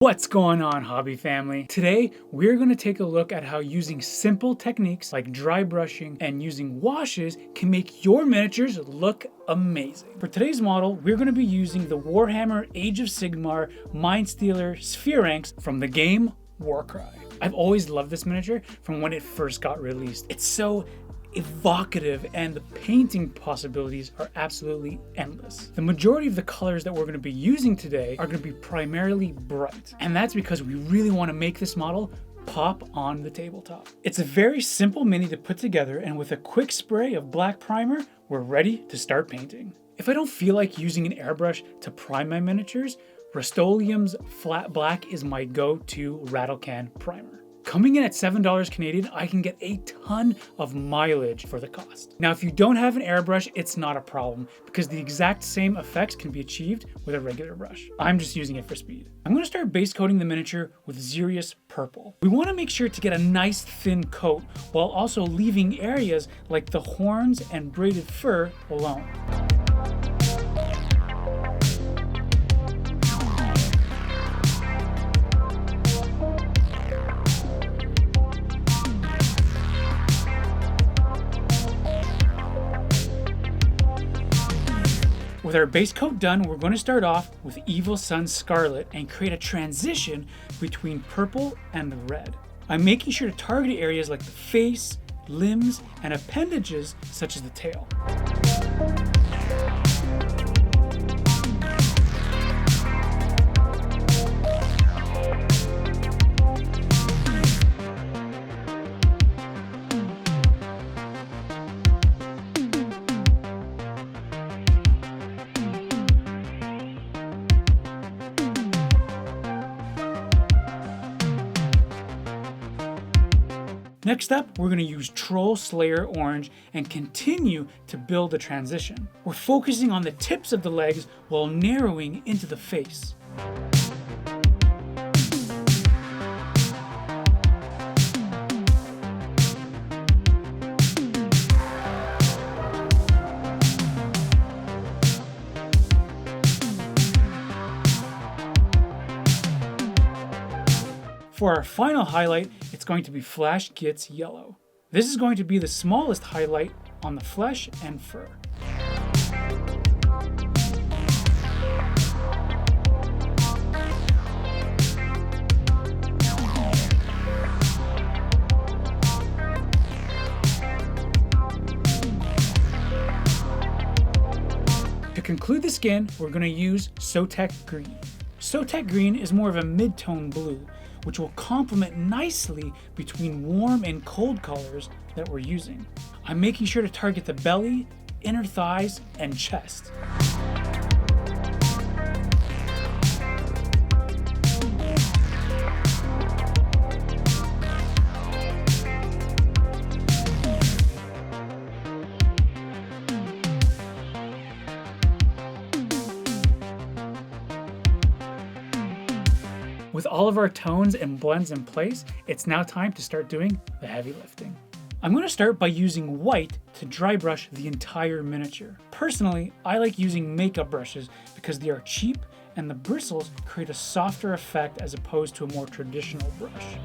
What's going on, hobby family? Today, we're going to take a look at how using simple techniques like dry brushing and using washes can make your miniatures look amazing. For today's model, we're going to be using the Warhammer Age of Sigmar Mindstealer Sphiranx from the game Warcry. I've always loved this miniature from when it first got released. It's so evocative and the painting possibilities are absolutely endless. The majority of the colors that we're going to be using today are going to be primarily bright, and that's because we really want to make this model pop on the tabletop. It's a very simple mini to put together, and with a quick spray of black primer, we're ready to start painting. If I don't feel like using an airbrush to prime my miniatures, Rust-Oleum's Flat Black is my go-to rattle can primer. Coming in at $7 Canadian, I can get a ton of mileage for the cost. Now, if you don't have an airbrush, it's not a problem because the exact same effects can be achieved with a regular brush. I'm just using it for speed. I'm going to start base coating the miniature with Xerius Purple. We want to make sure to get a nice thin coat while also leaving areas like the horns and braided fur alone. With our base coat done, we're going to start off with Evil Sun Scarlet and create a transition between purple and the red. I'm making sure to target areas like the face, limbs, and appendages such as the tail. Next up, we're going to use Troll Slayer Orange and continue to build the transition. We're focusing on the tips of the legs while narrowing into the face. For our final highlight, it's going to be Flash Gitz Yellow. This is going to be the smallest highlight on the flesh and fur. To conclude the skin, we're going to use Sotek Green. Sotek Green is more of a mid-tone blue, which will complement nicely between warm and cold colors that we're using. I'm making sure to target the belly, inner thighs, and chest. With all of our tones and blends in place, it's now time to start doing the heavy lifting. I'm going to start by using white to dry brush the entire miniature. Personally, I like using makeup brushes because they are cheap and the bristles create a softer effect as opposed to a more traditional brush.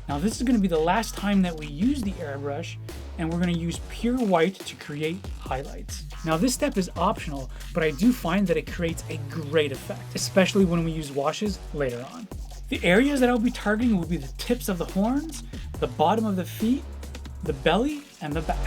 Now this is going to be the last time that we use the airbrush, and we're going to use pure white to create highlights. Now this step is optional, but I do find that it creates a great effect, especially when we use washes later on. The areas that I'll be targeting will be the tips of the horns, the bottom of the feet, the belly, and the back.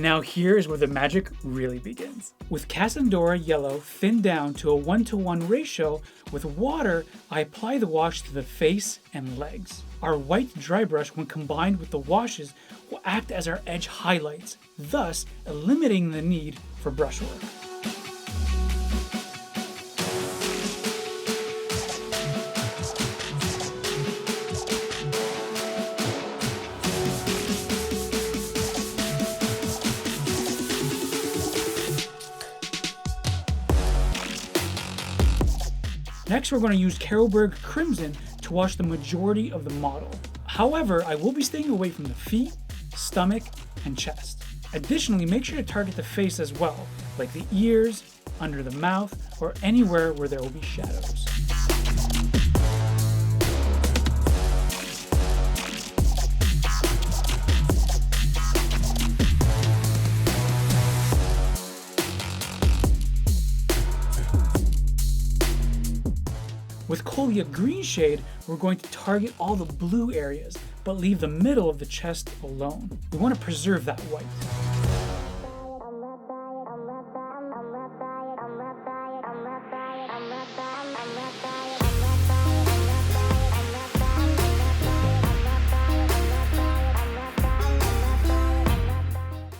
now here is where the magic really begins. With Casandora Yellow thinned down to a 1:1 ratio, with water, I apply the wash to the face and legs. Our white dry brush, when combined with the washes, will act as our edge highlights, thus eliminating the need for brushwork. Next, we're going to use Carroburg Crimson to wash the majority of the model. However, I will be staying away from the feet, stomach, and chest. Additionally, make sure to target the face as well, like the ears, under the mouth, or anywhere where there will be shadows. With Colia Green Shade, we're going to target all the blue areas, but leave the middle of the chest alone. We want to preserve that white.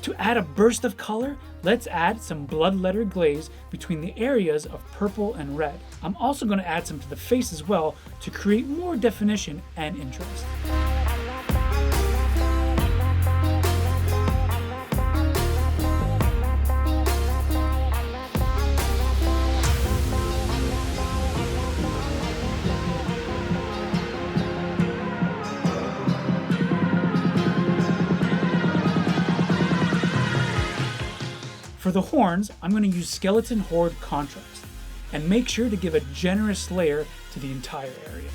To add a burst of color, let's add some bloodletter glaze between the areas of purple and red. I'm also going to add some to the face as well to create more definition and interest. For the horns, I'm going to use Skeleton Horde Contrast, and make sure to give a generous layer to the entire area.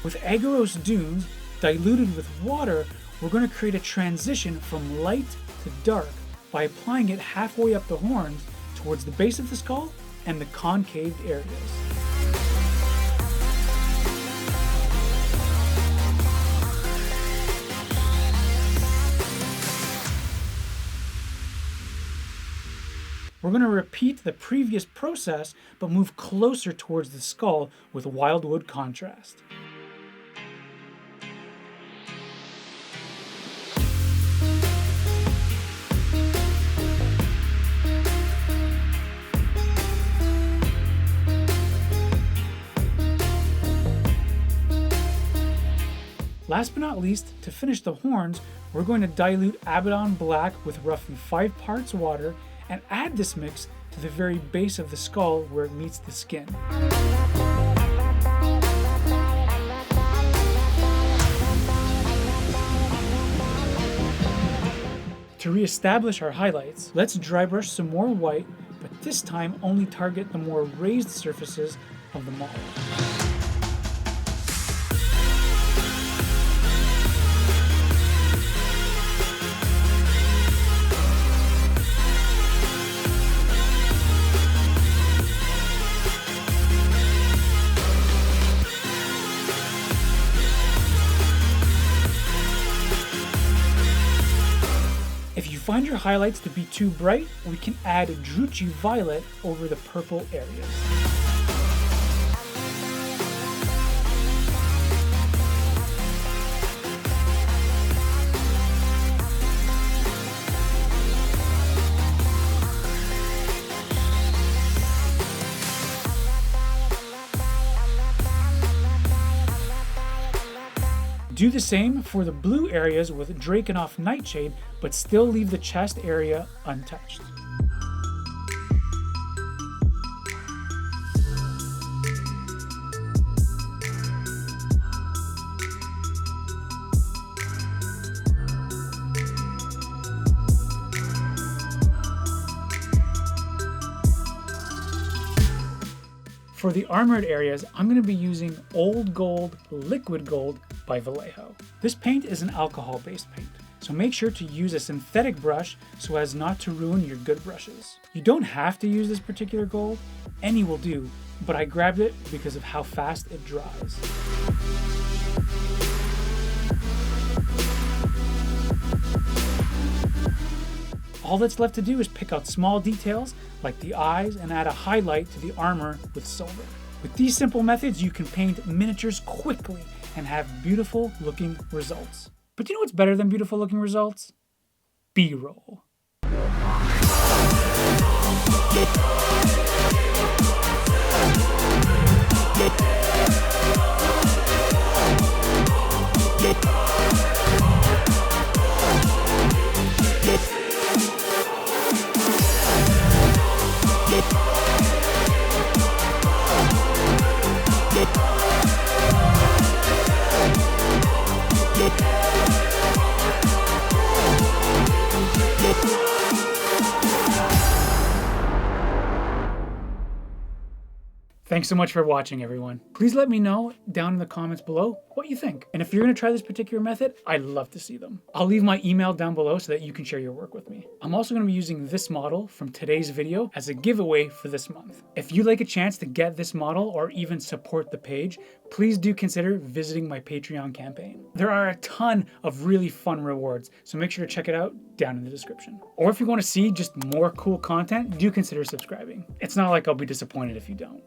With Agarose Dunes, diluted with water, we're going to create a transition from light to dark by applying it halfway up the horns towards the base of the skull and the concaved areas. We're going to repeat the previous process, but move closer towards the skull with Wildwood Contrast. Last but not least, to finish the horns, we're going to dilute Abaddon Black with roughly 5 parts water and add this mix to the very base of the skull where it meets the skin. To re-establish our highlights, let's dry brush some more white, but this time only target the more raised surfaces of the model. If you find your highlights to be too bright, we can add Druchii Violet over the purple areas. Do the same for the blue areas with Drakenhof Nightshade, but still leave the chest area untouched. For the armored areas, I'm going to be using Old Gold Liquid Gold by Vallejo. This paint is an alcohol-based paint. So make sure to use a synthetic brush so as not to ruin your good brushes. You don't have to use this particular gold, any will do, but I grabbed it because of how fast it dries. All that's left to do is pick out small details like the eyes and add a highlight to the armor with silver. With these simple methods, you can paint miniatures quickly and have beautiful looking results. But do you know what's better than beautiful looking results? B-roll. Thanks so much for watching, everyone. Please let me know down in the comments below what you think. And if you're gonna try this particular method, I'd love to see them. I'll leave my email down below so that you can share your work with me. I'm also gonna be using this model from today's video as a giveaway for this month. If you'd like a chance to get this model or even support the page, please do consider visiting my Patreon campaign. There are a ton of really fun rewards, so make sure to check it out down in the description. Or if you wanna see just more cool content, do consider subscribing. It's not like I'll be disappointed if you don't.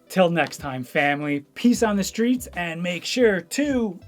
Till next time, family, peace on the streets, and make sure to